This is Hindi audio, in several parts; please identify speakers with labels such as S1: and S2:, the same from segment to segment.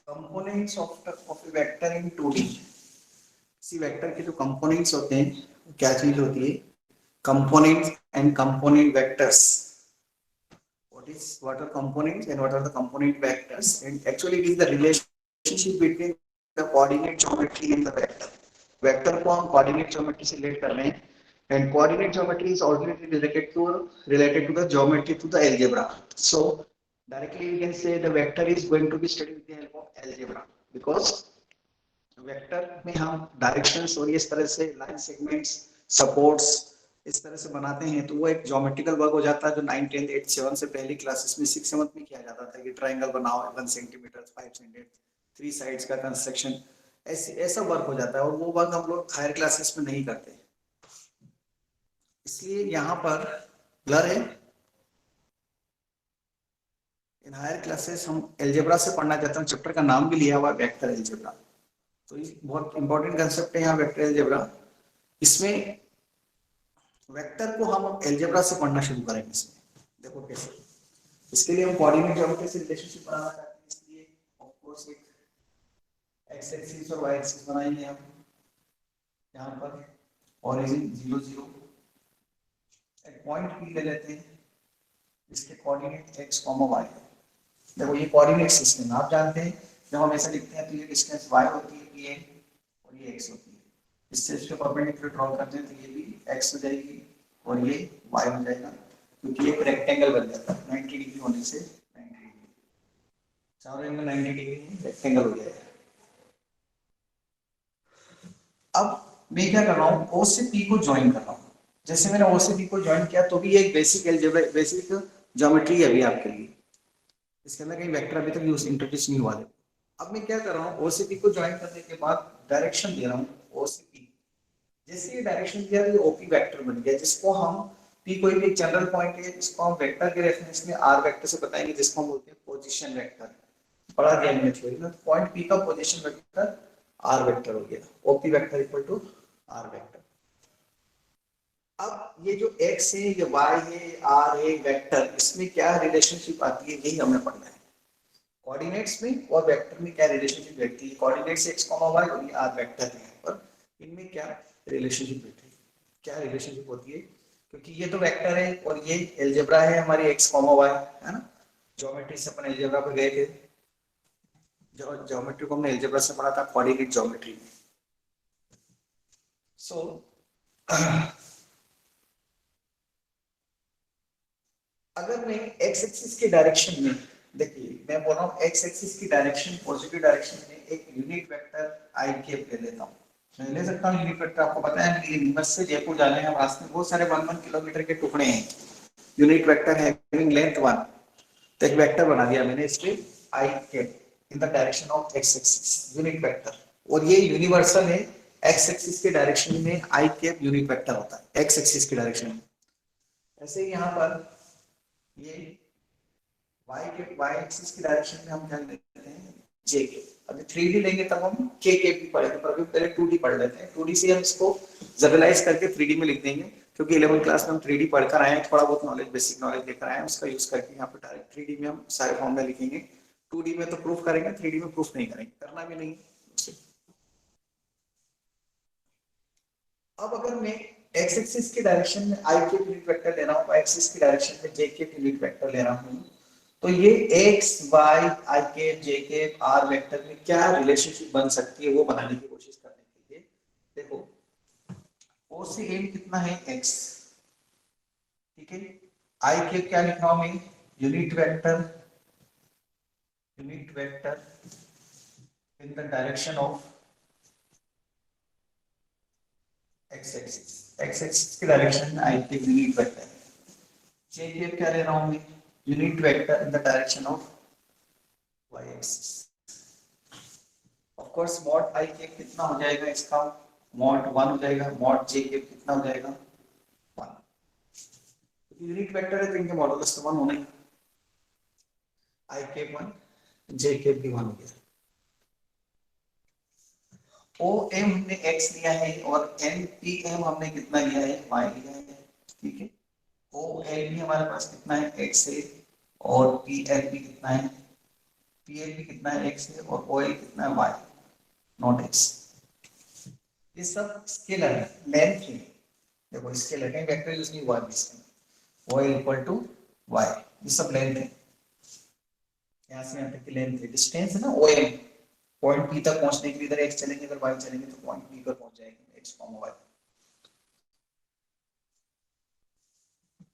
S1: Components of a vector in 2D। किसी वेक्टर के जो कंपोनेंट्स होते हैं वो क्या चीज होती है? Components and component vectors. what are components and what are the component vectors? And actually it is the relationship between the coordinate geometry and the vector. Vector को हम कोऑर्डिनेट ज्योमेट्री से रिलेट कर रहे हैं, and coordinate geometry is already related to the geometry to the algebra. So directly we can say the vector is going to be studied with the help of algebra, because vector में हम डायरेक्शंस और इस तरह से लाइन सेगमेंट्स सपोर्ट्स इस तरह से बनाते हैं, तो वो एक ज्योमेट्रिकल वर्क हो जाता है जो 9 10 8 7 से पहली क्लासेस में 6 7 में किया जाता था कि ट्रायंगल बनाओ 1 सेंटीमीटर 5 सेंटीमीटर 3 साइड्स का कंस्ट्रक्शन, ऐसा वर्क हो जाता है और वो वर्क हम लोग हायर क्लासेस में नहीं करते। इसलिए यहाँ पर ब्लर है। इन हायर क्लासेस हम एल्जेब्रा से पढ़ना चाहते हैं, चैप्टर का नाम भी लिया हुआ है वेक्टर एल्जेब्रा। तो ये बहुत इंपॉर्टेंट कंसेप्ट है यहाँ वेक्टर एल्जेब्रा। इसमें वेक्टर को हम एल्जेब्रा से पढ़ना शुरू करेंगे। इसमें देखो कैसे, इसके लिए हम कोऑर्डिनेट ज्योमेट्री से रिलेशनशिप बनाना चाहते हैं, इसलिए ऑफ कोर्स एक एक्स एक्सिस और वाई एक्सिस बनाएंगे हम। यहाँ पर ओरिजिन 0 0, एक पॉइंट पी ले लेते हैं, इसके कोऑर्डिनेट x, y है। देखो ये कोऑर्डिनेट सिस्टम आप जानते हैं, जब हम ऐसा लिखते हैं तो ये डिस्टेंस y होती है ये और ये x होती है। इससे इसके परपेंडिकुलर ड्रॉ करते हैं तो ये भी x हो जाएगी और ये y हो जाएगा, क्योंकि एक रेक्टेंगल बन जाता है 90 डिग्री होने से 90 डिग्री, चारों एंगल 90 डिग्री रेक्टेंगल हो जाएगा। अब मैं क्या कर रहा हूँ, O से P को ज्वाइन कर रहा हूँ। जैसे मैंने O से P को ज्वाइन किया तो भी एक बेसिक एल्जेब्रा बेसिक ज्योमेट्री है अभी आपके लिए, इसके अंदर कहीं वेक्टर अभी तक यूज इंट्रोड्यूस नहीं हुआ है। अब मैं क्या कर रहा हूँ, O से P को ज्वाइन करने के बाद डायरेक्शन दे रहा हूँ O से P। जैसे ये डायरेक्शन दिया ये OP वेक्टर बन गया, जिसको हम P कोई भी जनरल पॉइंट है, इसको हम वेक्टर के रेफरेंस में R वेक्टर से बताएंगे, जिसको हम बोलते हैं पोजीशन वेक्टर। पढ़ा गया हमने थ्योरी में, पॉइंट P का पोजीशन वेक्टर R वेक्टर हो गया, OP vector equal to R vector. अब ये जो x है, ये y है, r है, वेक्टर, इसमें क्या रिलेशनशिप आती है यही हमें पढ़ना है। कोऑर्डिनेट्स में और वेक्टर में क्या रिलेशनशिप रहती है, कोऑर्डिनेट्स x, y और ये r वेक्टर है, पर इनमें क्या रिलेशनशिप रहती है, क्या रिलेशनशिप होती है, क्योंकि ये तो वेक्टर है और ये अलजेब्रा है हमारी x, y है ना। ज्योमेट्री से अपन अलजेब्रा पे गए थे, जो ज्योमेट्री को हमने अलजेब्रा से पढ़ा था कोऑर्डिनेट ज्योमेट्री में। सो अगर मैं x एक्सिस के डायरेक्शन में, देखिए मैं बोल रहा हूँ x एक्सिस की डायरेक्शन पॉजिटिव डायरेक्शन में एक यूनिट वेक्टर i कैप ले लेता हूँ। मैं ले सकता हूँ यूनिट वेक्टर, आपको पता है मेरी यूनिवर्स से जयपुर जाने हैं रास्ते में बहुत सारे 1 किलोमीटर के टुकड़े हैं, यूनिट वेक्टर हैविंग लेंथ 1, तो एक वेक्टर बना दिया मैंने इसके i cap in the direction of x axis unit vector, और ये यूनिवर्सल है x एक्सिस के डायरेक्शन में i कैप यूनिट वेक्टर होता है x एक्सिस के डायरेक्शन में। ऐसे ही यहाँ पर ये y एक्सिस की डायरेक्शन में हम क्या लेते हैं j के। अभी 3D लेंगे तब हम k के भी पढ़ेंगे, पर अभी पहले 2D पढ़ लेते हैं। 2D से हम इसको जनरलाइज करके 3D में लिख देंगे, क्योंकि 11th क्लास में हम 3D पढ़कर आए हैं, थोड़ा बहुत नॉलेज बेसिक नॉलेज लेकर आए हैं, उसका यूज करके यहाँ पे डायरेक्ट 3D में हम सारे फॉर्मूला लिखेंगे। 2D में तो प्रूफ करेंगे, 3D में प्रूफ नहीं करेंगे, करना भी नहीं। अब अगर मैं x एक्सिस की डायरेक्शन में i के यूनिट वेक्टर ले रहा हूँ, y एक्सिस की डायरेक्शन में j के यूनिट वेक्टर ले रहा हूँ, तो ये x, y, i के, j के, r वेक्टर में क्या रिलेशनशिप बन सकती है वो बनाने की कोशिश करने के लिए देखो, o से m कितना है x, ठीक है, i के क्या लिख रहा हूं मैं unit vector in the direction of x axis की डायरेक्शन में i के यूनिट वेक्टर, j के क्या ले रहा हूं मैं unit vector in the direction of y axis. Of course mod i के कितना हो जाएगा, इसका मॉड 1 हो जाएगा, मॉड j के कितना हो जाएगा 1, यूनिट वेक्टर है तो इनके मॉडुलस तो 1 होना ही, i के 1 j के भी 1 हो गया। o m हमने x लिया है और n p m हमने कितना लिया है y लिया है, ठीक है। o l भी हमारे पास कितना है x है और p l भी कितना है PLV कितना है x है और OL कितना है y, नॉट x। ये सब स्केलर है, लेंथ है। देखो स्केलर का वेक्टर यूज नहीं हुआ इसमें, OL इक्वल टू y, ये सब लेंथ है। यहाँ से यहाँ तक की लेंथ है, डिस्टेंस है ना OM, पॉइंट P तक पहुंचने के लिए इधर x चलेंगे, इधर y चलेंगे तो पॉइंट P पर पहुंच जाएंगे, x, y।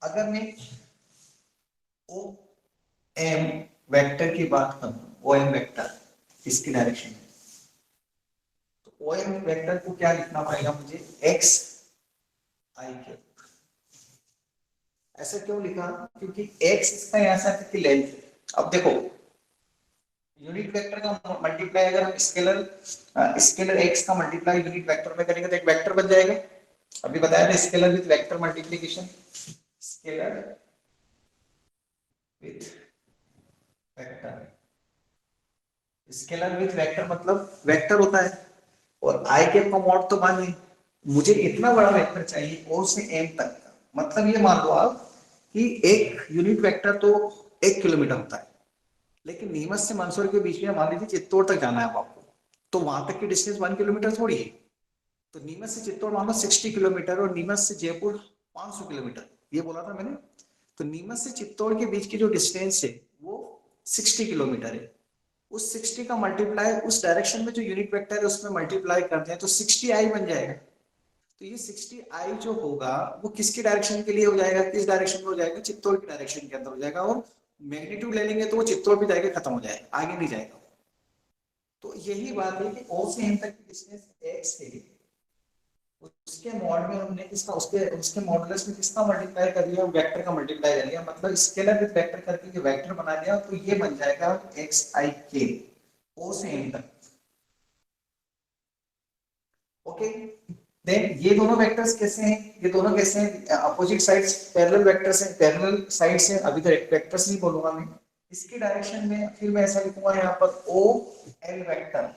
S1: अगर मैं ओ एम वेक्टर की बात करूं, ओ एम वेक्टर इसकी डायरेक्शन में, तो ओ एम वेक्टर को क्या लिखना पड़ेगा मुझे, एक्स आई के। ऐसा क्यों लिखा, क्योंकि एक्स इसका यहां से तक की लेंथ है। अब देखो यूनिट वेक्टर का मल्टीप्लाई अगर हम स्केलर स्केलर एक्स का मल्टीप्लाई यूनिट वेक्टर में करेंगे तो एक वेक्टर बन जाएगा। अभी बताया था scalar with vector multiplication, scalar with vector, scalar with vector मतलब वेक्टर होता है, और आई कैप का मॉड तो मान ली, मुझे इतना बड़ा वेक्टर चाहिए ओ से एम तक का। मतलब ये मान लो आप कि एक यूनिट वेक्टर तो 1 किलोमीटर होता है, लेकिन नीमच से मंदसौर के बीच में मान लीजिए चित्तौड़ तक जाना है आपको, तो वहां तक की डिस्टेंस 1 किलोमीटर थोड़ी है। तो नीमच से चित्तौड़ मान लो 60 किलोमीटर और नीमच से जयपुर 500 किलोमीटर, ये बोला था मैंने। तो नीमच से चित्तौड़ के बीच की जो डिस्टेंस है वो 60 किलोमीटर है। उस 60 का मल्टीप्लाई उस डायरेक्शन में जो यूनिट वेक्टर है उसमें मल्टीप्लाई करते हैं तो 60i बन जाएगा। तो ये 60i जो होगा वो किसकी डायरेक्शन के लिए हो जाएगा, किस डायरेक्शन में हो जाएगा, चित्तौड़ की डायरेक्शन के अंदर हो जाएगा, और मैग्नीट्यूड ले लेंगे तो वो चित्तौड़ पे जाएगा, खत्म हो जाएगा, आगे नहीं जाएगा। तो यही बात है कि ओ से एम तक की डिस्टेंस एक्स है, उसके मॉड में हमने किसका, उसके उसके मॉडुलस में किसका मल्टीप्लाई कर दिया, वेक्टर का मल्टीप्लाई कर दिया, मतलब स्केलर विद वेक्टर करके ये वेक्टर बना दिया, तो ये बन जाएगा एक्स आई के ओ से एम तक। ओके, देन ये दोनों वेक्टर्स कैसे हैं, ये दोनों कैसे हैं, अपोजिट साइड्स पैरेलल वेक्टर्स हैं, पैरेलल साइड्स हैं, अभी तो वेक्टर्स नहीं बोलूंगा मैं। इसकी डायरेक्शन में फिर मैं ऐसा लिखूंगा यहाँ पर O L vector,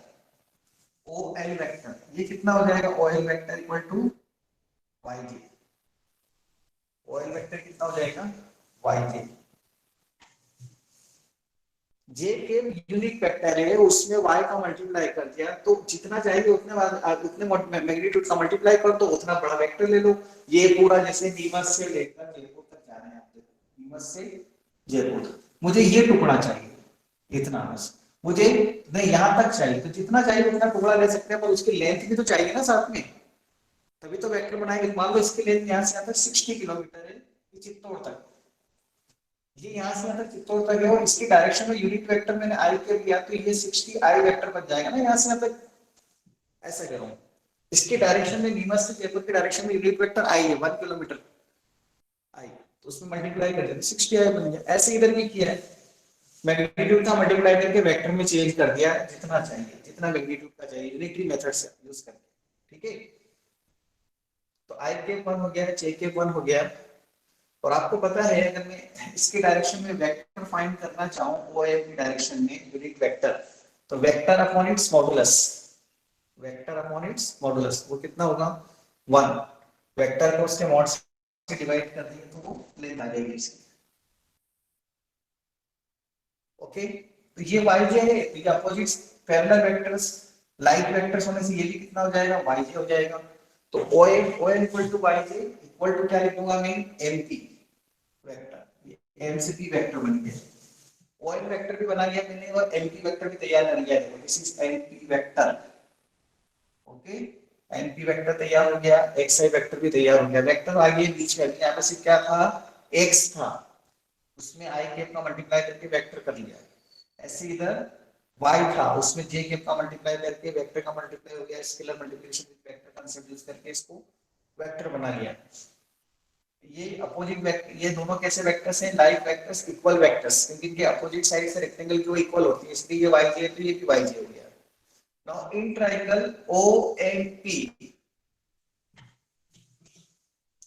S1: O L vector ये कितना हो जाएगा, O L vector equal to Y J, O L vector कितना हो जाएगा, वाई जे। जे के यूनिक वेक्टर है, उसमें y का मल्टीप्लाई कर दिया तो जितना चाहिए उतने मैग्नीट्यूड का मल्टीप्लाई कर दो, उतना बड़ा वेक्टर ले लो। ये पूरा जैसे नीमच से लेकर जयपुर तक जाना है आपको, नीमच से जयपुर तक मुझे ये टुकड़ा चाहिए, इतना बस। मुझे नहीं यहाँ तक चाहिए, तो जितना चाहिए उतना टुकड़ा ले सकते हैं, पर उसकी लेंथ भी तो चाहिए ना साथ में, तभी तो वेक्टर बनाएंगे। मान लो इसकी लेंथ यहाँ से यहाँ तक 60 किलोमीटर है, चित्तौड़ तक, ये यहाँ से यहाँ तक चित्तौड़ तक है, और इसकी डायरेक्शन में यूनिट वेक्टर मैंने आई के लिया तो ये 60i वेक्टर बन जाएगा ना यहाँ से यहाँ तक। ऐसा करूँ, इसके डायरेक्शन में नीमच से जयपुर के डायरेक्शन में यूनिट वेक्टर आई है 1 किलोमीटर आई, तो उसमें मल्टीप्लाई कर देते 60i बन गया। ऐसे इधर भी किया है, मैग्नीट्यूड का मल्टीप्लाई करके वेक्टर में चेंज कर दिया, जितना चाहिए जितना मैग्नीट्यूड का चाहिए यूनिटरी मेथड से यूज करके। ठीक है, तो आई के 1 हो गया, जे के 1 हो गया। और आपको पता है अगर मैं इसके डायरेक्शन में वेक्टर फाइंड करना चाहूं ओ ए की डायरेक्शन में यूनिट वेक्टर, तो vector upon its modulus, vector upon its modulus वो कितना होगा 1, वेक्टर को उसके मॉड से डिवाइड कर देंगे तो वो लेंथ आ जाएगी इसकी। ओके, तो ये yj है, तो ये opposite parallel vectors like vectors होने से ये भी कितना हो जाएगा, yj हो जाएगा। तो OL equal to yj equal to क्या लिखूंगा मैं, mp वेक्टर, एमसीपी वेक्टर बन गया। ओएल वेक्टर भी बना लिया मैंने और एमपी वेक्टर भी तैयार कर लिया है, this is MP vector. Okay, MP vector तैयार हो गया, एक्सआई वेक्टर भी तैयार हो गया। वेक्टर आगे बीच में यहाँ पे से क्या था, एक्स था, उसमें आई कैप का मल्टीप्लाई करके वेक्टर कर लिया। ऐसे इधर वाई था, उसमें जे कैप का मल्टीप्लाई करके वेक्टर का मल्टीप्लाई हो गया, scalar multiplication with vector concept use करके इसको वेक्टर बना लिया। ये अपोजिट वेक्टर, ये दोनों कैसे वेक्टर्स हैं, लाइक वेक्टर्स, इक्वल वेक्टर्स, क्योंकि इनके अपोजिट साइड से रेक्टेंगल की वो इक्वल होती है, इसलिए ये yj है तो ये भी yj हो गया। नाउ इन ट्रायंगल ONP,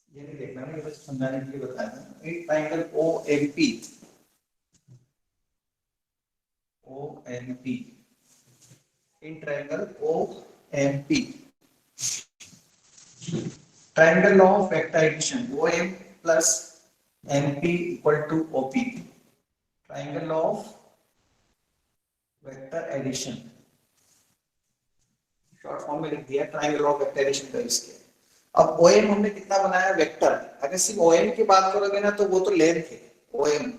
S1: ये नहीं देखना, मैं ये बस समझाने के लिए बताया था। In triangle ONP, ONP, in triangle ONP, triangle law of vector addition OM plus NP equal to OP, triangle law of vector addition, short form में लिख दिया, ट्रायंगल ऑफ वेक्टर एडिशन का यूज किया। अब ओएम हमने कितना बनाया, वेक्टर। अगर सिर्फ ओएम की बात करोगे ना तो वो तो लेंथ है, ओएम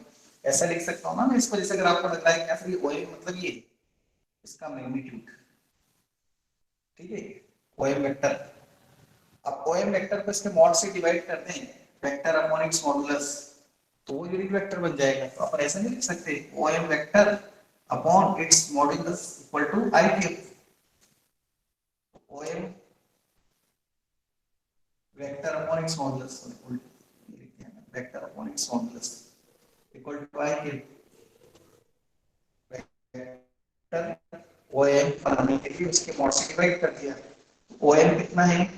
S1: ऐसा लिख सकता हूँ ना मैं इसको, जैसे अगर आपको लग रहा है क्या सर ओएम मतलब ये इसका मैग्नीट्यूड, ठीक है, ओएम वेक्टर। अब ओएम वेक्टर को इसके मॉड से डिवाइड करते हैं, वेक्टर अपॉन इट्स मॉडुलस, तो वो यूनिट वेक्टर बन जाएगा। तो अपन ऐसा नहीं लिख सकते OM vector upon its modulus equal to I cube, OM vector upon its modulus equal to vector upon its modulus equal to I cube. Vector OM बनाने के लिए उसके मॉड से डिवाइड कर दिया, ओएम कितना है,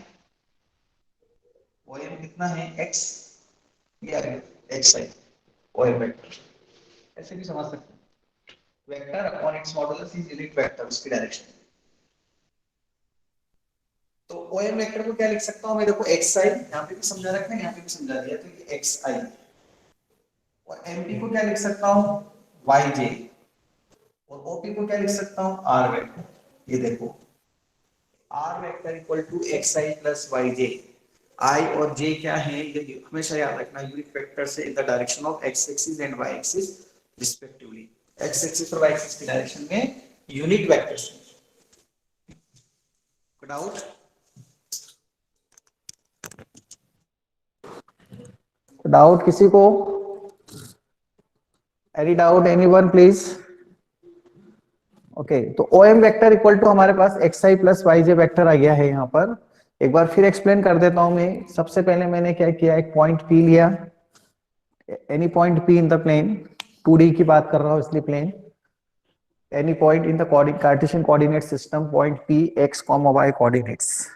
S1: ओएम कितना है x, ये आ गया x है ओएम वेक्टर, ऐसे भी समझ सकते हैं। Vector upon its modulus is unit vector, उसकी डायरेक्शन। तो ओएम वेक्टर को क्या लिख सकता हूं मैं, देखो xi यहां पे भी समझा रखा है, यहां पे भी समझा दिया, तो ये xi। और mp को क्या लिख सकता हूं, yj। और op को क्या लिख सकता हूं, r वेक्टर। ये देखो r vector equal to xi plus yj। I और j क्या है, ये हमेशा याद रखना, यूनिट वेक्टर से in the direction of x axis and y axis respectively. x axis और y एक्सिस की डायरेक्शन में यूनिट वेक्टर्स। डाउट, डाउट किसी को, any doubt anyone please. Okay, तो O M vector equal to हमारे पास x i plus y j vector आ गया है। यहाँ पर एक बार फिर एक्सप्लेन कर देता हूं मैं। सबसे पहले मैंने क्या किया, एक पॉइंट पी लिया, any point P in the plane, 2D की बात कर रहा हूं इसलिए plane, any point in the Cartesian coordinate system, point P x comma y coordinates.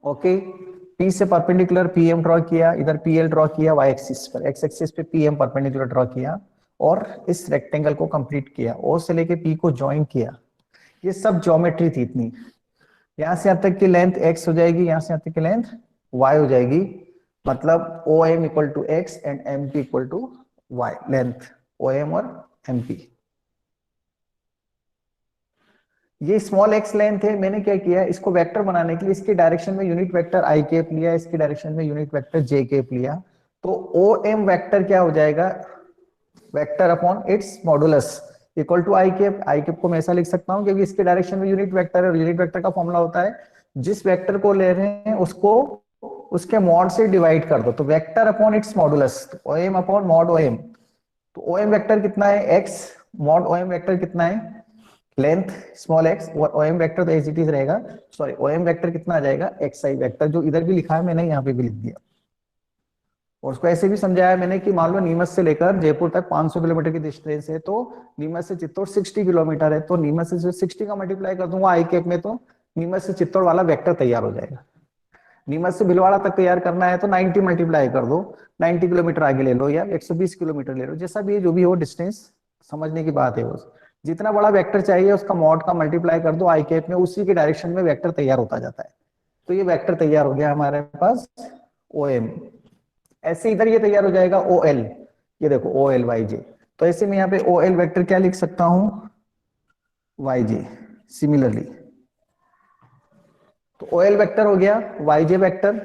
S1: Okay, P से परपेंडिकुलर पीएम ड्रॉ किया, इधर पीएल ड्रॉ किया वाई एक्सिस पर, एक्स एक्सिस पे पीएम परपेंडिकुलर ड्रॉ किया और इस रेक्टेंगल को कंप्लीट किया, ओ से लेके पी को ज्वाइन किया। ये सब ज्योमेट्री थी इतनी, यहां से यहां तक की लेंथ x हो जाएगी, यहां से यहां तक की लेंथ y हो जाएगी, मतलब O M equal to x and M P equal to y, length O M और एम पी। ये स्मॉल एक्स लेंथ है, मैंने क्या किया, इसको वेक्टर बनाने के लिए इसके डायरेक्शन में यूनिट वेक्टर आई केप लिया, इसके डायरेक्शन में यूनिट वेक्टर जे केप लिया। तो ओ एम वेक्टर क्या हो जाएगा, vector upon its modulus equal to i cap. I cap को मैं ऐसा लिख सकता हूं क्योंकि इसके डायरेक्शन में यूनिट वेक्टर है, और यूनिट वेक्टर का फॉर्मूला होता है जिस वेक्टर को ले रहे हैं उसको उसके मॉड से डिवाइड कर दो, तो vector upon its modulus, O M upon mod O M. तो ओ एम वेक्टर कितना है, x, mod O M vector कितना है, लेंथ स्मॉल एक्स, और ओ एम वेक्टर तो एज इट इज रहेगा, सॉरी ओ एम वेक्टर कितना आ जाएगा, एक्स आई वेक्टर, जो इधर भी लिखा है मैंने यहाँ पे भी लिख दिया। और उसको ऐसे भी समझाया मैंने कि मान लो नीमच से लेकर जयपुर तक 500 किलोमीटर की डिस्टेंस है, तो नीमच से चित्तौड़ 60 किलोमीटर है, तो नीमच से 60 का मल्टीप्लाई कर दूंगा आई कैप में, तो नीमच से चित्तौड़ वाला वेक्टर तैयार हो जाएगा। नीमच से भीलवाड़ा तक तैयार करना है तो 90 मल्टीप्लाई कर दो, 90 किलोमीटर आगे ले लो या 120 किलोमीटर ले लो, जैसा भी जो भी हो डिस्टेंस, समझने की बात है। उस जितना बड़ा वेक्टर चाहिए उसका मॉड का मल्टीप्लाई कर दो आई कैप में, उसी के डायरेक्शन में वेक्टर तैयार होता जाता है। तो ये वेक्टर तैयार हो गया हमारे पास ओ एम। ऐसे इधर ये तैयार हो जाएगा ओ एल, ये देखो ओ एल वाई जे। तो ऐसे में यहाँ पे ओ एल वेक्टर क्या लिख सकता हूं, वाई जे। सिमिलरली तो ओ एल वेक्टर हो गया, वाई जे वेक्टर,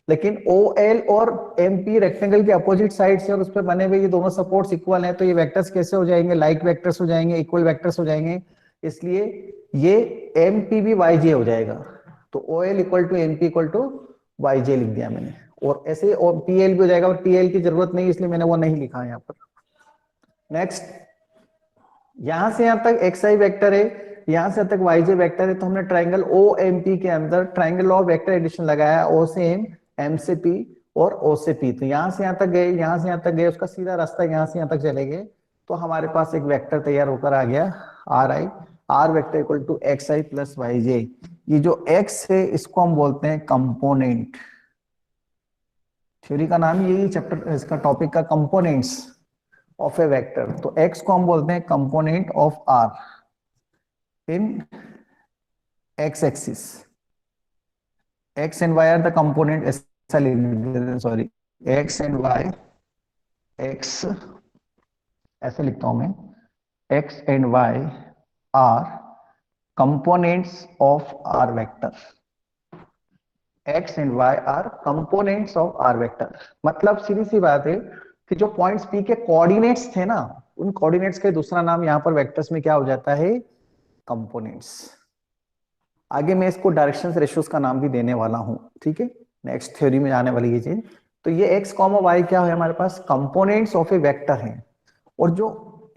S1: लेकिन ओ एल और एम पी रेक्टेंगल के अपोजिट साइड से और उस पर बने हुए ये दोनों सपोर्ट्स इक्वल हैं, तो ये वेक्टर्स कैसे हो जाएंगे, लाइक वेक्टर्स हो जाएंगे, इक्वल वेक्टर्स हो जाएंगे, इसलिए ये एम पी भी वाई जे हो जाएगा। तो O L equal to M P equal to Y j लिख दिया मैंने, और ऐसे और पी एल भी हो जाएगा, और पी एल की जरूरत नहीं इसलिए मैंने वो नहीं लिखा है यहाँ पर। नेक्स्ट, यहां से यहां तक एक्स आई वेक्टर है, यहां से तक वाई जे वेक्टर है, तो हमने ट्राइंगल ओ एम पी के अंदर ट्राइंगल ऑफ वेक्टर एडिशन लगाया, ओ से एम से पी और ओ से पी। तो यहां से यहां तक गए, यहां से यहां तक गए, उसका सीधा रास्ता यहां से यहां तक चले गए, तो हमारे पास एक वेक्टर तैयार होकर आ गया r i, r vector equal to x i plus y j. ये जो एक्स है इसको हम बोलते हैं कंपोनेंट, थ्योरी का नाम यही चैप्टर इसका टॉपिक का कंपोनेंट्स ऑफ ए वेक्टर। तो एक्स को हम बोलते हैं component of r in x axis, x and y are the component, ऐसा लिख, sorry x and y, x ऐसे लिखता हूं मैं, x and y are components of r vector. x and y are components of r vector. मतलब सीधी सी बात है कि जो पॉइंट्स p के कोऑर्डिनेट्स थे ना, उन कोऑर्डिनेट्स का दूसरा नाम यहां पर वेक्टर्स में क्या हो जाता है, कंपोनेंट्स। आगे मैं इसको डायरेक्शन रेशियोज का नाम भी देने वाला हूं, ठीक है, नेक्स्ट थ्योरी में आने वाली ये चीज। तो ये x कॉमा y क्या है हमारे पास, कंपोनेंट्स ऑफ ए वेक्टर हैं। और जो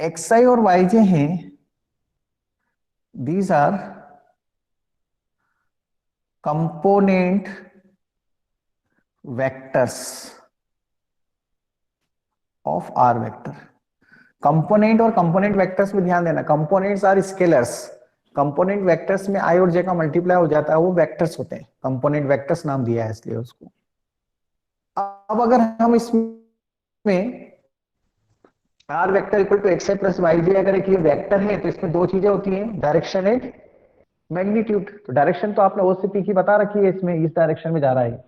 S1: xi और yj हैं, these are component vectors of r vector. Component और कंपोनेंट वेक्टर्स में ध्यान देना, components are scalars. Component vectors में आई और जे का मल्टीप्लाई हो जाता है, वो वेक्टर्स होते हैं, कंपोनेंट वेक्टर्स नाम दिया है इसलिए उसको। अब अगर हम इसमें r vector equal to x i plus y j अगर एक ये वेक्टर है, तो इसमें दो चीजें होती हैं, डायरेक्शन एंड मैग्नीट्यूड। तो डायरेक्शन तो आपने ओ से पी की बता रखी है, इसमें इस डायरेक्शन में जा रहा है,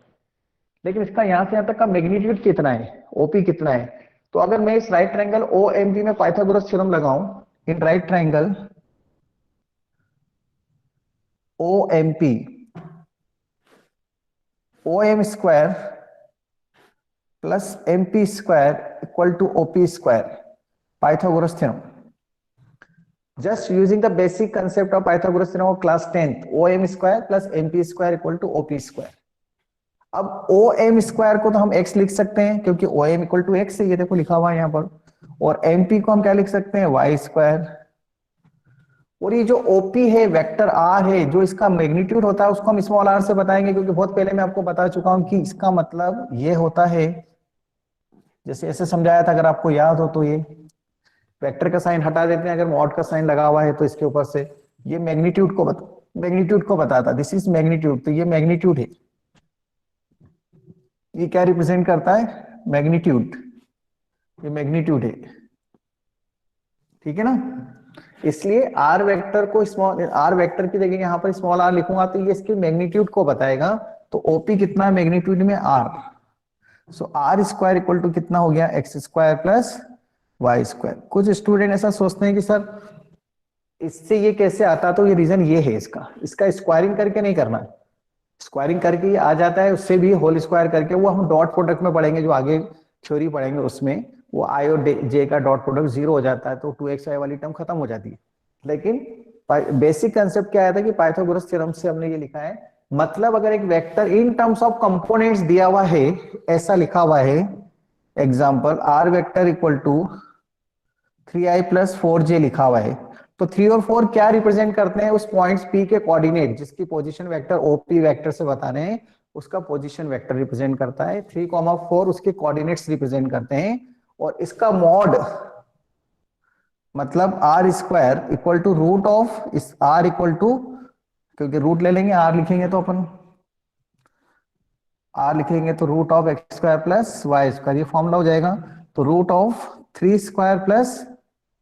S1: लेकिन इसका यहां से यहां तक का मैग्नीट्यूड कितना है, ओपी कितना है। तो अगर मैं इस right triangle O M P में पाइथागोरस थ्योरम लगाऊं, in right triangle O M P, O M square plus M P square equal to OP square, Pythagoras theorem. Just using the basic concept of Pythagoras theorem of class 10th, OM square plus MP square equal to OP square। अब OM square को तो हम x लिख सकते हैं क्योंकि OM इक्वल टू x है, ये देखो लिखा हुआ है यहाँ पर। और MP को हम क्या लिख सकते हैं, y स्क्वायर। और ये जो OP है, वेक्टर R है, जो इसका मैग्नीट्यूड होता है उसको हम स्मॉल r से बताएंगे, क्योंकि बहुत पहले मैं आपको बता चुका हूं कि इसका मतलब ये होता है, जैसे ऐसे समझाया था, अगर आपको याद हो तो। ये वेक्टर का साइन हटा देते हैं, अगर मॉड का साइन लगा हुआ है तो इसके ऊपर से ये मैग्नीट्यूड को बताता, दिस इज मैग्नीट्यूड। तो ये मैग्नीट्यूड है, ये क्या रिप्रेजेंट करता है, मैग्नीट्यूड, ये मैग्नीट्यूड है, ठीक है ना। इसलिए आर वेक्टर को स्मॉल आर वेक्टर की जगह यहां पर स्मॉल आर लिखूंगा तो ये इसके मैग्नीट्यूड को बताएगा। तो ओपी कितना है मैग्नीट्यूड में, r. So r square equal to कितना हो गया, x square plus y square. कुछ स्टूडेंट ऐसा सोचते हैं कि सर इससे ये कैसे आता, तो ये रीजन ये है इसका, इसका स्क्वायरिंग करके नहीं करना। स्क्वायरिंग करके ये आ जाता है, उससे भी होल स्क्वायर करके, वो हम डॉट प्रोडक्ट में पढ़ेंगे, जो आगे थ्योरी पढ़ेंगे उसमें, वो आई और जे का डॉट प्रोडक्ट जीरो हो जाता है, तो 2xi वाली टर्म खत्म हो जाती है। लेकिन बेसिक कंसेप्ट क्या आया था कि पाइथागोरस थ्योरम से हमने ये लिखा है, मतलब अगर एक vector in terms of components दिया हुआ है, ऐसा लिखा हुआ है, example r vector equal to 3i plus 4j लिखा हुआ है, तो 3 और 4 क्या रिप्रेजेंट करते हैं, उस पॉइंट्स p के कोऑर्डिनेट, जिसकी पोजीशन वेक्टर ओपी वेक्टर से बता रहे हैं, उसका पोजीशन वेक्टर रिप्रेजेंट करता है। 3,4 उसके कोऑर्डिनेट्स रिप्रेजेंट करते हैं। और इसका मॉड मतलब r square equal to root of इस आर इक्वल टू, क्योंकि रूट ले लेंगे, आर लिखेंगे तो अपन आर लिखेंगे तो root of x square plus y square, ये फॉर्मूला हो जाएगा। तो root of 3 square plus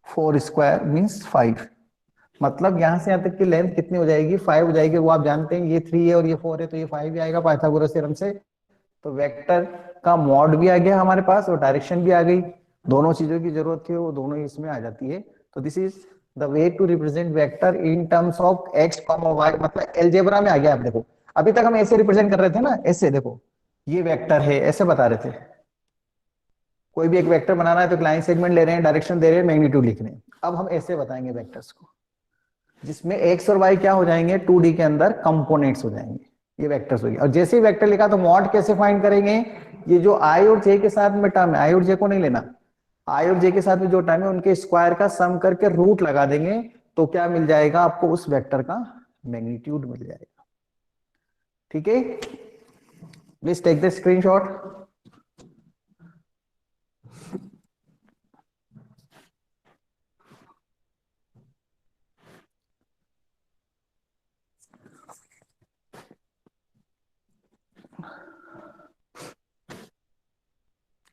S1: 4 square means 5। मतलब यहां से यहां तक की लेंथ कितनी हो जाएगी, 5 हो जाएगी। वो आप जानते हैं ये 3 है और ये 4 है, तो ये 5 ही आएगा पाइथागोरस थ्योरम से। तो वेक्टर का मॉड भी आ गया हमारे पास और डायरेक्शन भी आ गई, दोनों चीजों की जरूरत थी वो दोनों ही इसमें आ जाती है। तो this is the way to represent vector in terms of x comma y, मतलब एलजेब्रा में आ गया। आप देखो अभी तक हम ऐसे रिप्रेजेंट कर रहे थे ना, ऐसे देखो ये वेक्टर है ऐसे बता रहे थे। कोई भी एक वेक्टर बनाना है तो लाइन सेगमेंट ले रहे हैं, डायरेक्शन दे रहे हैं, मैग्नीट्यूड लिख रहे हैं। अब हम ऐसे बताएंगे वेक्टर्स को, जिसमें एक्स और वाई क्या हो जाएंगे, 2D के अंदर कंपोनेंट्स हो जाएंगे, ये वेक्टर्स हो गए। और जैसे ही वेक्टर लिखा तो मॉड कैसे फाइंड करेंगे, ये जो आई और जे के साथ में टर्म है, आई और जे को नहीं लेना, आई और जे के साथ में जो टर्म है उनके स्क्वायर का सम करके रूट लगा देंगे, तो क्या मिल जाएगा आपको, उस वेक्टर का मैग्नीट्यूड मिल जाएगा। ठीक है, please take the screenshot.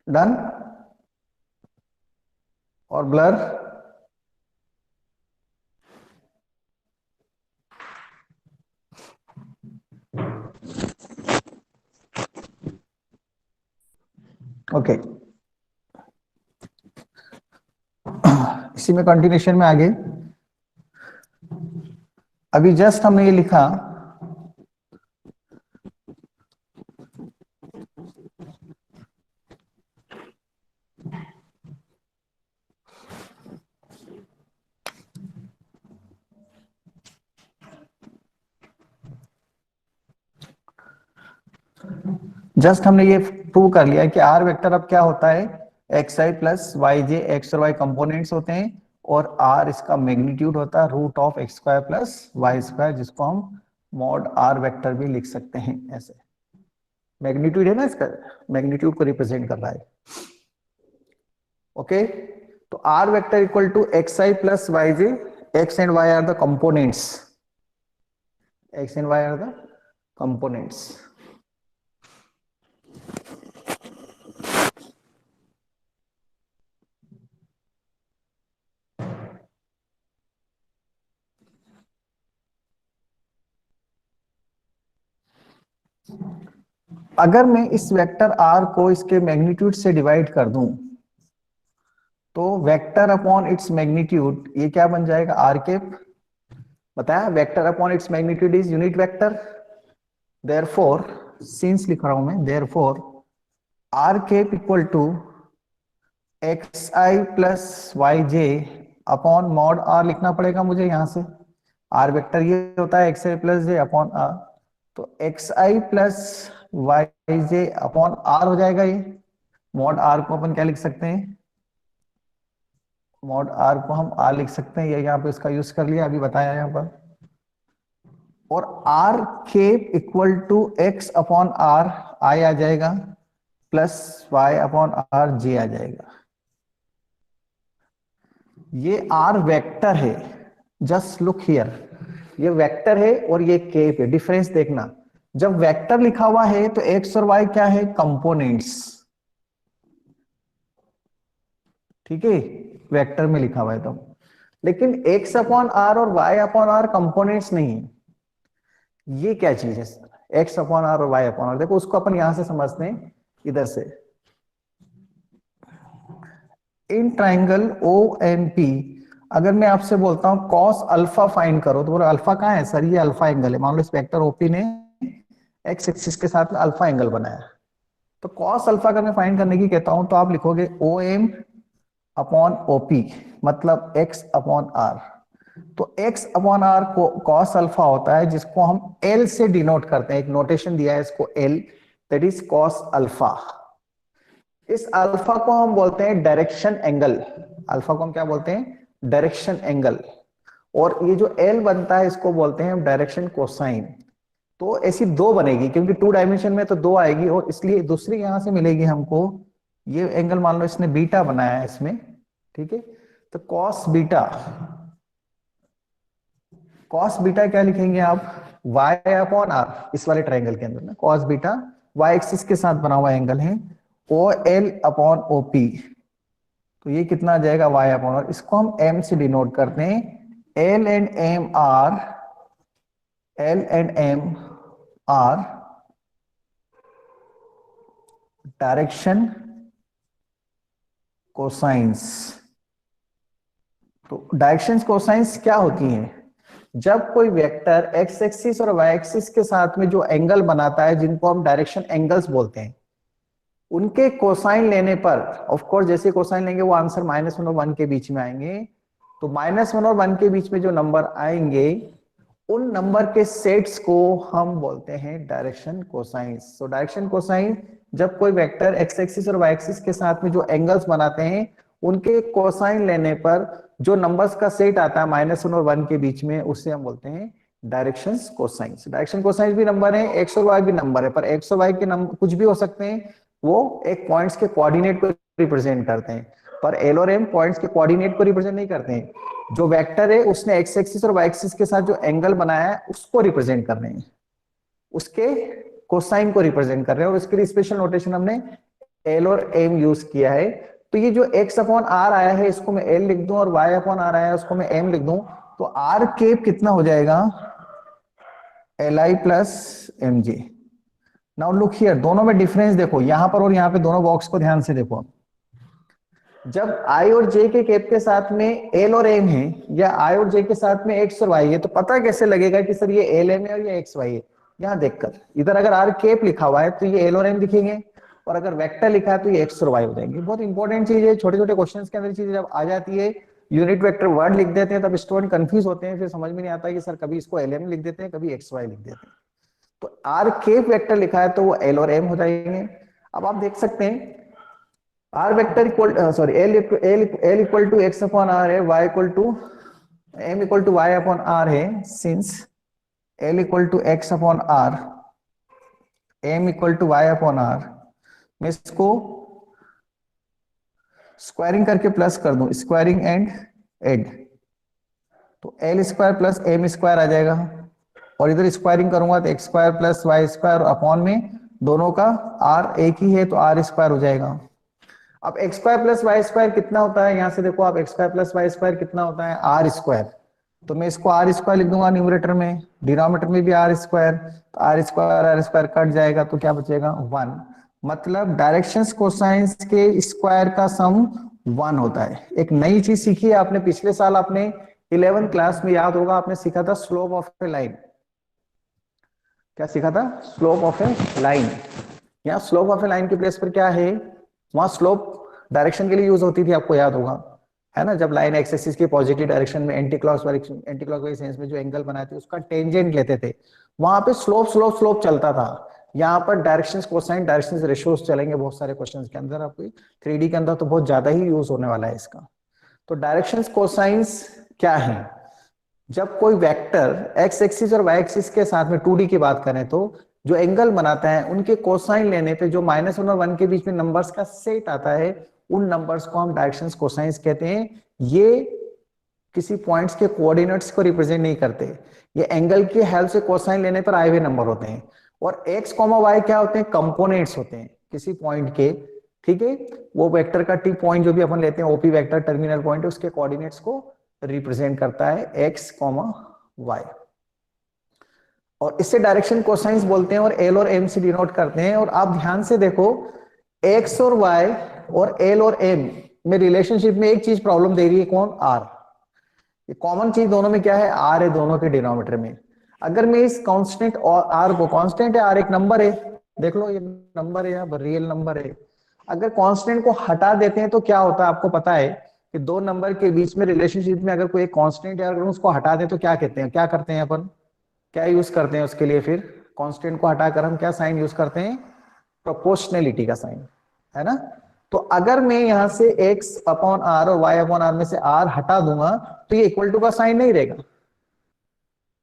S1: Done और ब्लर, ओके। इसी में कंटिन्यूशन में आगे अभी जस्ट हमने ये लिखा जस्ट हमने ये प्रूव कर लिया कि आर वेक्टर अब क्या होता है, x i plus y j, x और वाई कंपोनेंट्स होते हैं और आर इसका मैग्नीट्यूड होता है root of x square plus y square, जिसको हम मॉड आर वेक्टर भी लिख सकते हैं ऐसे। मैग्नीट्यूड है ना, इसका मैग्नीट्यूड को रिप्रेजेंट कर रहा है। ओके, तो r vector equal to x i plus y j, x and y are the components, x and y are the components. अगर मैं इस वेक्टर आर को इसके मैग्नीट्यूड से डिवाइड कर दूं तो वेक्टर अपॉन इट्स मैग्नीट्यूड ये क्या बन जाएगा, आर कैप। बताया vector upon its magnitude is unit vector, therefore since लिख रहा हूं मैं, therefore r cap equal to x i plus y j upon mod r लिखना पड़ेगा मुझे यहां से। आर वेक्टर ये होता है x i plus j upon r, तो x i plus y j upon r हो जाएगा ये। मॉड आर को अपन क्या लिख सकते हैं, मॉड आर को हम आर लिख सकते हैं, ये यहाँ पे इसका यूज कर लिया अभी बताया यहाँ पर। और r cap equal to x upon r i आ जाएगा plus y upon r j आ जाएगा। ये आर वेक्टर है, जस्ट लुक हियर, ये वेक्टर है और ये केप है। डिफरेंस देखना, जब वेक्टर लिखा हुआ है तो एक्स और वाई क्या है, कंपोनेंट्स, ठीक है, वेक्टर में लिखा हुआ है तो। लेकिन एक्स अपॉन आर और वाई अपॉन आर कंपोनेंट्स नहीं है। ये क्या चीज है, एक्स अपॉन आर और वाई अपॉन आर, देखो उसको अपन यहां से समझते हैं इधर से। In triangle O N P अगर मैं आपसे बोलता हूं कॉस अल्फा फाइंड करो, तो बोलो अल्फा कहां है सर, ये अल्फा एंगल है। मान लो इस वेक्टर ओपी ने एक्स एक्सिस के साथ में अल्फा एंगल बनाया, तो कॉस अल्फा अगर मैं फाइंड करने की कहता हूं तो आप लिखोगे ओ एम अपॉन ओपी, मतलब एक्स अपॉन आर। तो एक्स अपॉन आर को कॉस अल्फा होता है, जिसको हम एल से डिनोट करते हैं, एक नोटेशन दिया है इसको L, that is cos alpha. इस अल्फा को हम बोलते हैं डायरेक्शन एंगल, अल्फा को हम क्या बोलते हैं, डायरेक्शन एंगल। और ये जो एल बनता है इसको बोलते हैं हम डायरेक्शन कोसाइन। तो ऐसी दो बनेगी, क्योंकि टू डायमेंशन में तो दो आएगी, और इसलिए दूसरी यहां से मिलेगी हमको। ये एंगल मान लो इसने बीटा बनाया है इसमें, ठीक है, तो कॉस बीटा, कॉस बीटा क्या लिखेंगे आप, y अपॉन आर, इस वाले ट्राइंगल के अंदर ना कॉस बीटा y एक्सिस के साथ बना हुआ एंगल है, O L upon O P. तो ये कितना आ जाएगा, y अपॉन आर, इसको हम m से डिनोट करते हैं। L and m are, l and m are direction cosines. तो डायरेक्शन कोसाइंस क्या होती हैं, जब कोई वेक्टर एक्स एक्सिस और वाई एक्सिस के साथ में जो एंगल बनाता है, जिनको हम डायरेक्शन एंगल्स बोलते हैं, उनके कोसाइन लेने पर, ऑफ कोर्स जैसे कोसाइन लेंगे वो आंसर -1 और 1 के बीच में आएंगे। तो -1 और 1 के बीच में जो नंबर आएंगे, उन नंबर के सेट्स को हम बोलते हैं डायरेक्शन कोसाइंस। तो डायरेक्शन कोसाइन जब कोई वेक्टर एक्स एक्सिस और वाई एक्सिस के साथ में जो एंगल्स बनाते हैं, उनके कोसाइन लेने पर जो नंबर्स का सेट आता है -1 और 1 के बीच में, उससे हम बोलते हैं डायरेक्शन कोसाइंस। डायरेक्शन कोसाइंस भी नंबर है, एक्स और वाई भी नंबर है, पर एक्स और वाई के नंबर कुछ भी हो सकते हैं, वो एक पॉइंट्स के कोऑर्डिनेट को रिप्रेजेंट करते हैं, पर एल और एम पॉइंट्स के कोऑर्डिनेट को रिप्रेजेंट नहीं करते हैं। जो वेक्टर है उसने एक्स एक्सिस और वाई एक्सिस के साथ जो एंगल बनाया है उसको रिप्रेजेंट कर रहे हैं, उसके कोसाइन को रिप्रेजेंट कर रहे हैं, और इसके लिए स्पेशल नोटेशन हमने एल और एम यूज किया है। तो ये जो एक्स अपॉन आर आया है इसको मैं एल लिख दूं, और वाई अपॉन आर आया है उसको मैं एम लिख दूं, तो आर केप कितना हो जाएगा, l i plus m j. Now look here, दोनों में डिफरेंस देखो, यहां पर और यहां पे दोनों बॉक्स को ध्यान से देखो। जब आई और जे के केप के साथ में एल और एम है, या आई और जे के साथ में एक्स और वाई है, तो पता कैसे लगेगा कि सर ये एल एम है और ये एक्स वाई है? यहाँ देखकर, इधर अगर आर केप लिखा हुआ है तो ये एल और एम दिखेंगे, और अगर वेक्टर लिखा है तो ये एक्स और वाई हो जाएंगे। बहुत इंपॉर्टेंट चीज है, छोटे छोटे क्वेश्चन के अंदर चीजें जब आ जाती है, यूनिट वेक्टर वर्ड लिख देते हैं तब स्टूडेंट कंफ्यूज होते हैं, फिर समझ में नहीं आता कि सर कभी इसको एल एम लिख देते हैं, कभी एक्स वाई लिख देते हैं। तो आर केप वेक्टर लिखा है तो वो एल और एम हो जाएंगे। अब आप देख सकते हैं r vector equal sorry l equal to x upon r है, y equal to m equal to y upon r है। Since l equal to x upon r, m equal to y upon r, मैं इसको स्क्वायरिंग करके प्लस कर दूं, स्क्वायरिंग एंड एड, तो l square plus m square आ जाएगा, और इधर स्क्वायरिंग करूंगा तो x square plus y square, upon में दोनों का आर एक ही है तो आर स्क्वायर हो जाएगा। अब x square plus y square कितना होता है, यहां से देखो आप, x square plus y square कितना होता है, आर स्क्वायर। तो मैं इसको आर स्क्वायर लिख दूंगा न्यूमरेटर में, डिनोमिनेटर में भी आर स्क्वायर, तो आर स्क्वायर कट जाएगा तो क्या बचेगा, 1। मतलब डायरेक्शंस कोसाइंस के स्क्वायर का सम 1 होता है। एक नई चीज सीखी है आपने, पिछले साल आपने 11th क्लास में, याद होगा, आपने सीखा था स्लोप ऑफ ए लाइन। क्या सीखा था? Slope of A line. यहाँ स्लोप ऑफ ए लाइन की प्लेस पर क्या है, वहां स्लोप डायरेक्शन के लिए यूज होती थी, आपको याद होगा, है ना, जब लाइन एक्स एक्सिस की पॉजिटिव डायरेक्शन में एंटी क्लॉकवाइज सेंस में जो एंगल बनाते उसका टेंजेंट लेते थे, वहां पे स्लोप चलता था। यहाँ पर डायरेक्शंस कोसाइन डायरेक्शंस रेशियोज चलेंगे बहुत सारे क्वेश्चंस के अंदर, आपको 3D के अंदर तो बहुत ज्यादा ही यूज होने वाला है इसका। तो डायरेक्शंस कोसाइंस क्या है, जब कोई वेक्टर एक्स एक्सिस और वाई एक्सिस के साथ में 2D की बात करें तो जो एंगल बनाता है उनके कोसाइन लेने पे जो -1 और 1 के बीच में नंबर्स का सेट आता है, उन नंबर्स को हम डायरेक्शंस कोसाइंस कहते हैं। ये किसी पॉइंट्स के कोऑर्डिनेट्स को रिप्रेजेंट नहीं करते, ये एंगल की हेल्प से कोसाइन लेने पर आए हुए नंबर होते हैं। और एक्स कॉमा वाई क्या होते हैं, कंपोनेंट्स होते हैं किसी पॉइंट के, ठीक है। वो वेक्टर का टी पॉइंट जो भी अपन लेते हैं, ओपी वेक्टर टर्मिनल पॉइंट, उसके कोऑर्डिनेट्स को रिप्रेजेंट करता है एक्स कॉमा वाई, और इससे डायरेक्शन कोसाइंस बोलते हैं, और एल और एम से डिनोट करते हैं। और आप ध्यान से देखो, एक्स और वाई और एल और एम में रिलेशनशिप में एक चीज प्रॉब्लम दे रही है, कौन, आर। ये कॉमन चीज दोनों में क्या है, आर है दोनों के डिनोमिनेटर में। अगर मैं इस कांस्टेंट और आर को, कांस्टेंट है आर, एक नंबर है, देख लो ये नंबर है, यहाँ रियल नंबर है, अगर कांस्टेंट को हटा देते हैं तो क्या होता है, आपको पता है कि दो नंबर के बीच में रिलेशनशिप में अगर कोई कांस्टेंट है, अगर उसको हटा दें तो क्या कहते हैं, क्या करते हैं अपन, क्या यूज करते हैं उसके लिए, फिर कांस्टेंट को हटाकर हम क्या साइन यूज करते हैं, प्रोपोर्शनलिटी का साइन, है ना। तो अगर मैं यहां से x अपॉन आर और y अपॉन आर में से r हटा दूंगा तो ये इक्वल टू का साइन नहीं रहेगा,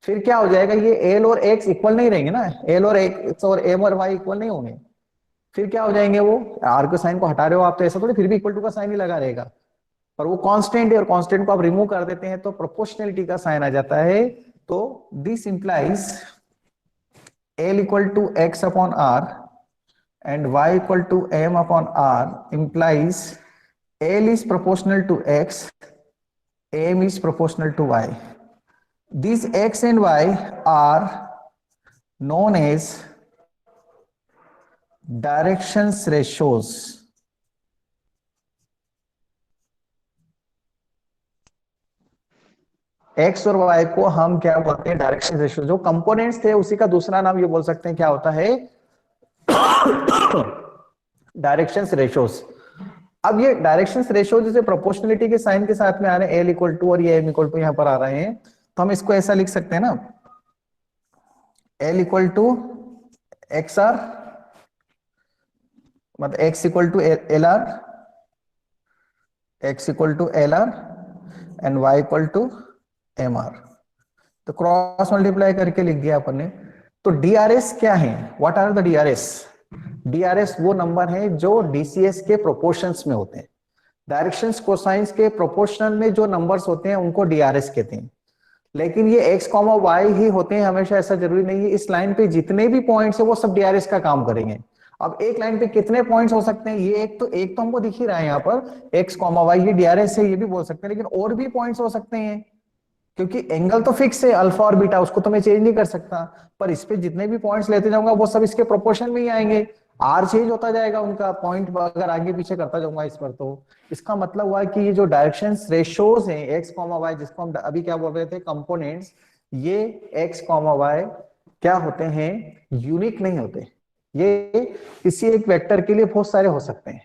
S1: फिर क्या हो जाएगा, ये l और x इक्वल नहीं रहेंगे ना, l और x और m और y इक्वल नहीं होंगे, फिर क्या हो जाएंगे, वो r के साइन को हटा रहे हो आप तो ऐसा थोड़ी, फिर भी इक्वल टू का साइन ही लगा रहेगा, पर वो कांस्टेंट है और कांस्टेंट को आप रिमूव कर देते हैं तो प्रोपोर्शनलिटी का साइन आ जाता है। तो this implies l equal to x upon r and y equal to m upon r implies L is proportional to x, m is proportional to y. These x and y are known as directions ratios. x और y को हम क्या बोलते हैं, डायरेक्शन रेशियो। जो कंपोनेंट्स थे उसी का दूसरा नाम ये बोल सकते हैं, क्या होता है, डायरेक्शंस रेशियोज। अब ये डायरेक्शंस रेशियो जैसे प्रोपोर्शनलिटी के साइन के साथ में आ रहे हैं, एल इक्वल टू और ये एम इक्वल टू यहां पर आ रहे हैं, तो हम इसको ऐसा लिख सकते हैं ना, l equal to x r, मतलब x equal to l r, x equal to l r and y equal to m r. तो क्रॉस मल्टीप्लाई करके लिख दिया अपन ने। तो डीआरएस क्या है, what are the DRS? DRS वो नंबर है जो डीसीएस के प्रोपोर्शंस में होते हैं। डायरेक्शंस कोसाइंस के प्रोपोर्शनल में जो नंबर्स होते हैं उनको डीआरएस कहते हैं। लेकिन ये एक्स कॉमा वाई ही होते हैं हमेशा, ऐसा जरूरी नहीं है। इस लाइन पे जितने भी पॉइंट्स है वो सब डीआरएस का काम करेंगे। अब एक लाइन पे कितने पॉइंट्स हो सकते हैं, ये एक तो हमको दिख ही रहा है यहाँ पर, एक्स कॉमा वाई, ये डीआरएस है, ये भी बोल सकते हैं, लेकिन और भी पॉइंट्स हो सकते हैं, क्योंकि एंगल तो फिक्स है अल्फा और बीटा, उसको तो मैं चेंज नहीं कर सकता, पर इस पे जितने भी पॉइंट्स लेते जाऊंगा वो सब इसके प्रोपोर्शन में ही आएंगे।
S2: आर चेंज होता जाएगा उनका, पॉइंट अगर आगे पीछे करता जाऊंगा इस पर, तो इसका मतलब हुआ कि ये जो डायरेक्शन रेशोज हैं एक्स कॉमा वाई, जिसको हम अभी क्या बोल रहे थे कंपोनेंट्स, ये एक्स कॉमा वाई क्या होते हैं, यूनिक नहीं होते। ये किसी एक वेक्टर के लिए बहुत सारे हो सकते हैं,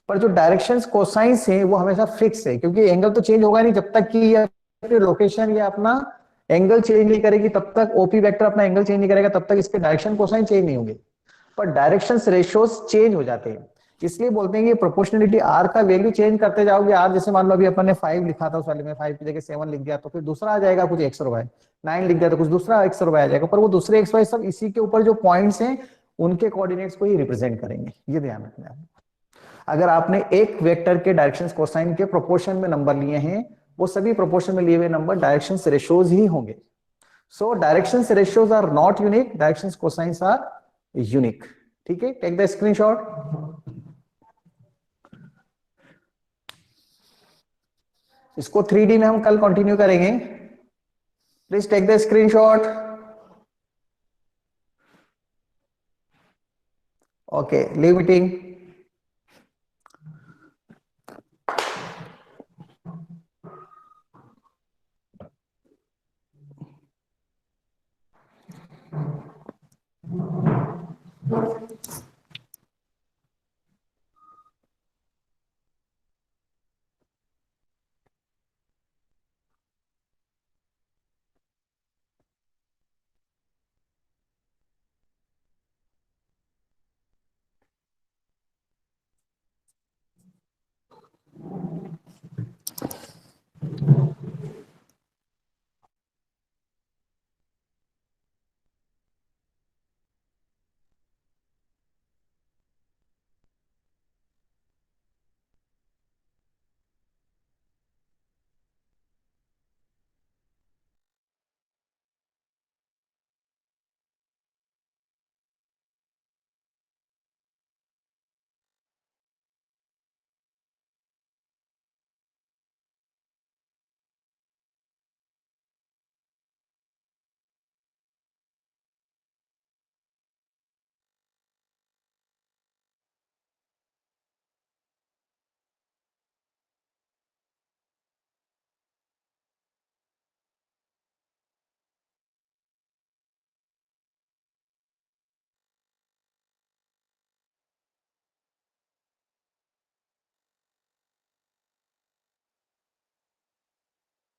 S2: पर जो डायरेक्शंस कोसाइंस हैं वो हमेशा फिक्स है, क्योंकि एंगल तो चेंज होगा नहीं जब तक कि ये अपनी लोकेशन या अपना एंगल चेंज नहीं करेगी, तब तक ओपी वेक्टर अपना एंगल चेंज नहीं करेगा, तब तक इसके डायरेक्शन कोसाइन चेंज नहीं होंगे। पर डायरेक्शंस रेशियोज चेंज हो जाते हैं, इसलिए बोलते हैं कि प्रोपोर्शनलिटी आर का वैल्यू चेंज करते जाओगे। आर जैसे मान लो अभी अपन ने 5 लिखा था उस वाले में, 5 की जगह 7 लिख दिया, तो फिर दूसरा आ जाएगा कुछ एक्स और वाई। 9 लिख दिया तो कुछ दूसरा एक्स और वाई आ जाएगा, पर वो दूसरे एक्स वाई सब इसी के ऊपर जो पॉइंट्स हैं उनके कोऑर्डिनेट्स को ही रिप्रेजेंट करेंगे, ये ध्यान रखना है। अगर आपने एक वेक्टर के डायरेक्शन कोसाइन के प्रोपोर्शन में नंबर लिए हैं, वो सभी प्रोपोर्शन में लिए हुए नंबर डायरेक्शन रेशियोज ही होंगे। So direction ratios are not unique, direction cosines are unique. ठीक है, टेक द स्क्रीनशॉट। इसको 3D में हम कल कंटिन्यू करेंगे, please take the screenshot. Okay, leave meeting.